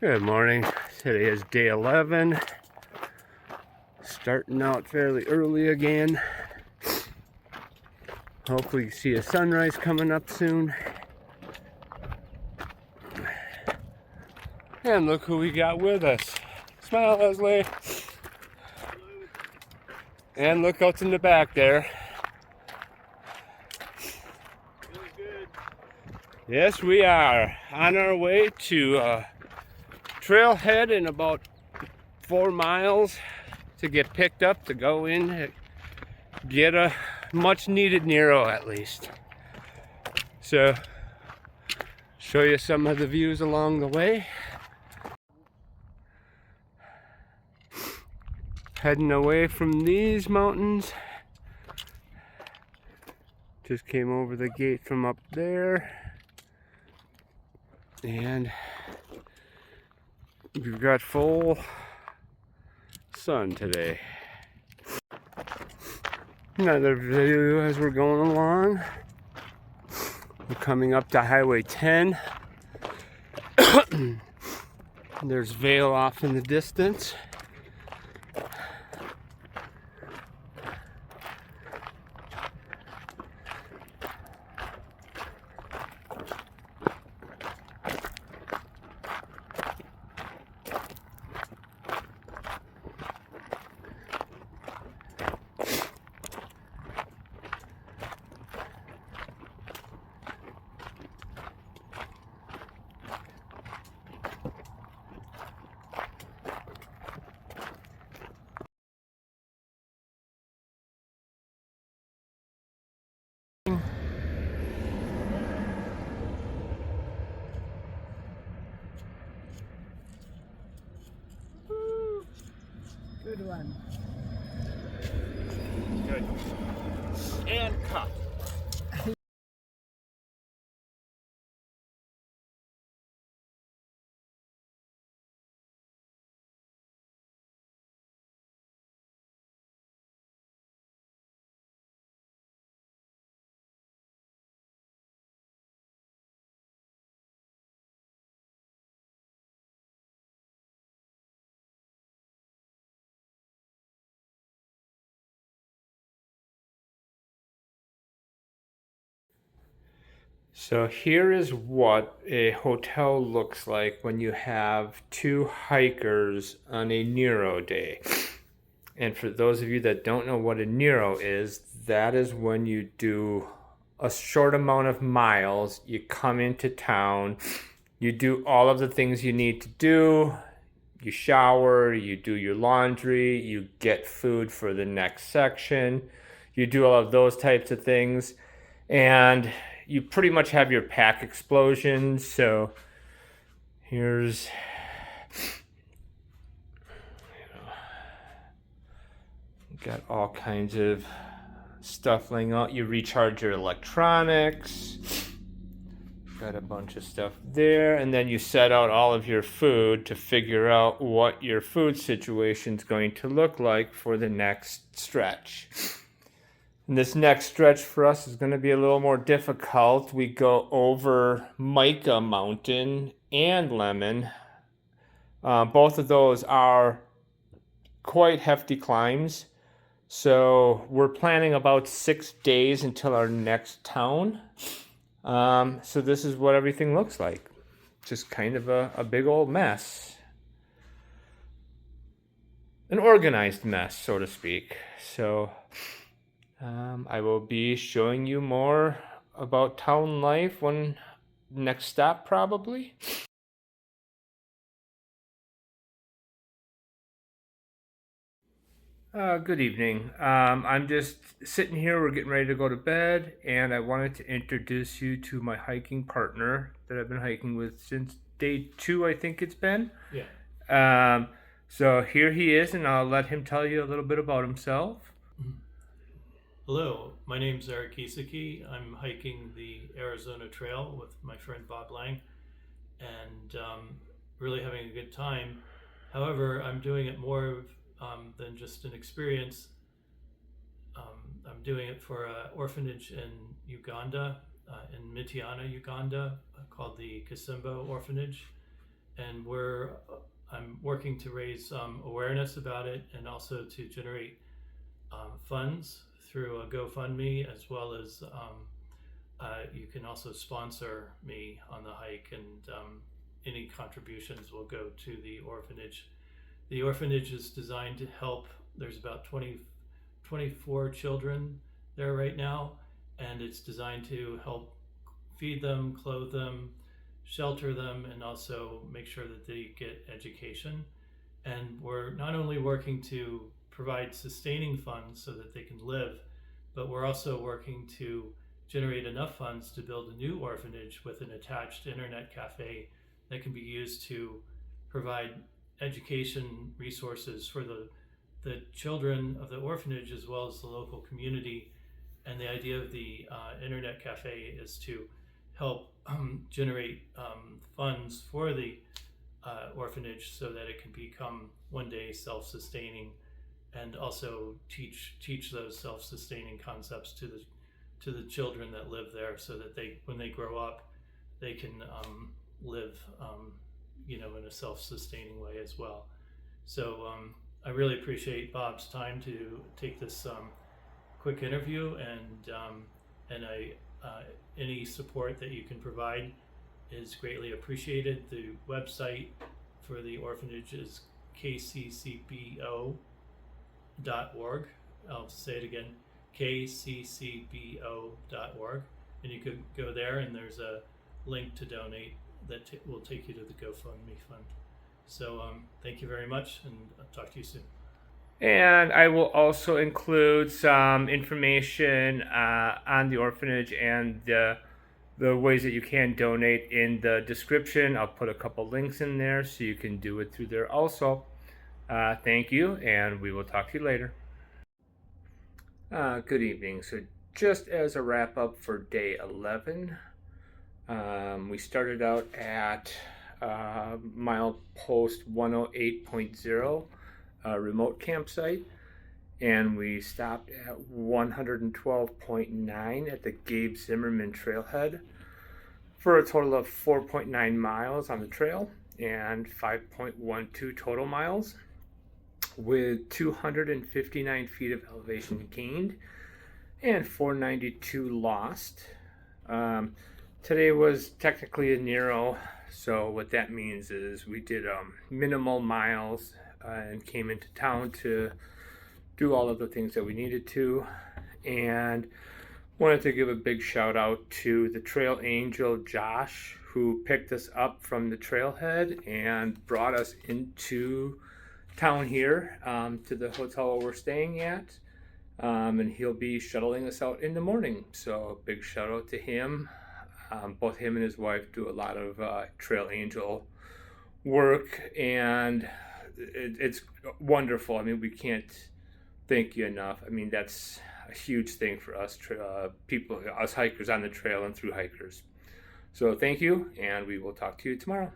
Good morning. Today is day 11. Starting out fairly early again. Hopefully you see a sunrise coming up soon. And look who we got with us. Smile, Leslie. And look what's in the back there. Feeling good. Yes, we are on our way to trailhead in about 4 miles to get picked up to go in, get a much needed NERO at least. So, show you some of the views along the way. Heading away from these mountains. Just came over the gate from up there. And we've got full sun today. Another video as we're going along. We're coming up to Highway 10. There's Vail off in the distance. Good one. Good. And cut. So here is what a hotel looks like when you have two hikers on a NERO day. And for those of you that don't know what a NERO is, that is when you do a short amount of miles, you come into town, you do all of the things you need to do, you shower, you do your laundry, you get food for the next section, you do all of those types of things, and you pretty much have your pack explosions. So here's got all kinds of stuff laying out. You recharge your electronics. Got a bunch of stuff there, and then you set out all of your food to figure out what your food situation is going to look like for the next stretch. And this next stretch for us is going to be a little more difficult. We go over Mica Mountain and Lemon. Both of those are quite hefty climbs. So we're planning about 6 days until our next town. So this is what everything looks like. Just kind of a big old mess. An organized mess, so to speak. So I will be showing you more about town life when next stop probably. Good evening. I'm just sitting here, we're getting ready to go to bed, and I wanted to introduce you to my hiking partner that I've been hiking with since day 2, I think it's been. Yeah. So here he is, and I'll let him tell you a little bit about himself. Hello, my name's Eric Kisaki. I'm hiking the Arizona Trail with my friend Bob Lang, and really having a good time. However, I'm doing it more than just an experience. I'm doing it for an orphanage in Uganda, in Mityana, Uganda, called the Kisimbo Orphanage. and I'm working to raise awareness about it, and also to generate funds through a GoFundMe, as well as you can also sponsor me on the hike, and any contributions will go to the orphanage. The orphanage is designed to help. There's about 24 children there right now, and it's designed to help feed them, clothe them, shelter them, and also make sure that they get education. And we're not only working to provide sustaining funds so that they can live, but we're also working to generate enough funds to build a new orphanage with an attached internet cafe that can be used to provide education resources for the children of the orphanage, as well as the local community. And the idea of the internet cafe is to help generate funds for the orphanage so that it can become one day self-sustaining, and also teach those self-sustaining concepts to the children that live there, so that when they grow up, they can live in a self-sustaining way as well. So I really appreciate Bob's time to take this quick interview, and any support that you can provide is greatly appreciated. The website for the orphanage is kccbo.org. I'll say it again, kccbo.org, and you could go there, and there's a link to donate that will take you to the GoFundMe fund. So thank you very much, and I'll talk to you soon. And I will also include some information on the orphanage and the ways that you can donate in the description. I'll put a couple links in there so you can do it through there also. Thank you, and we will talk to you later. Good evening. So just as a wrap up for day 11, we started out at milepost 108.0, remote campsite, and we stopped at 112.9 at the Gabe Zimmerman trailhead for a total of 4.9 miles on the trail and 5.12 total miles, with 259 feet of elevation gained and 492 lost. Today was technically a NERO, so what that means is we did minimal miles and came into town to do all of the things that we needed to. And wanted to give a big shout out to the trail angel Josh, who picked us up from the trailhead and brought us into town here to the hotel we're staying at, and he'll be shuttling us out in the morning. So big shout out to him. Both him and his wife do a lot of trail angel work, and it's wonderful. I mean, we can't thank you enough. I mean, that's a huge thing for us people, us hikers on the trail and through hikers. So thank you, and we will talk to you tomorrow.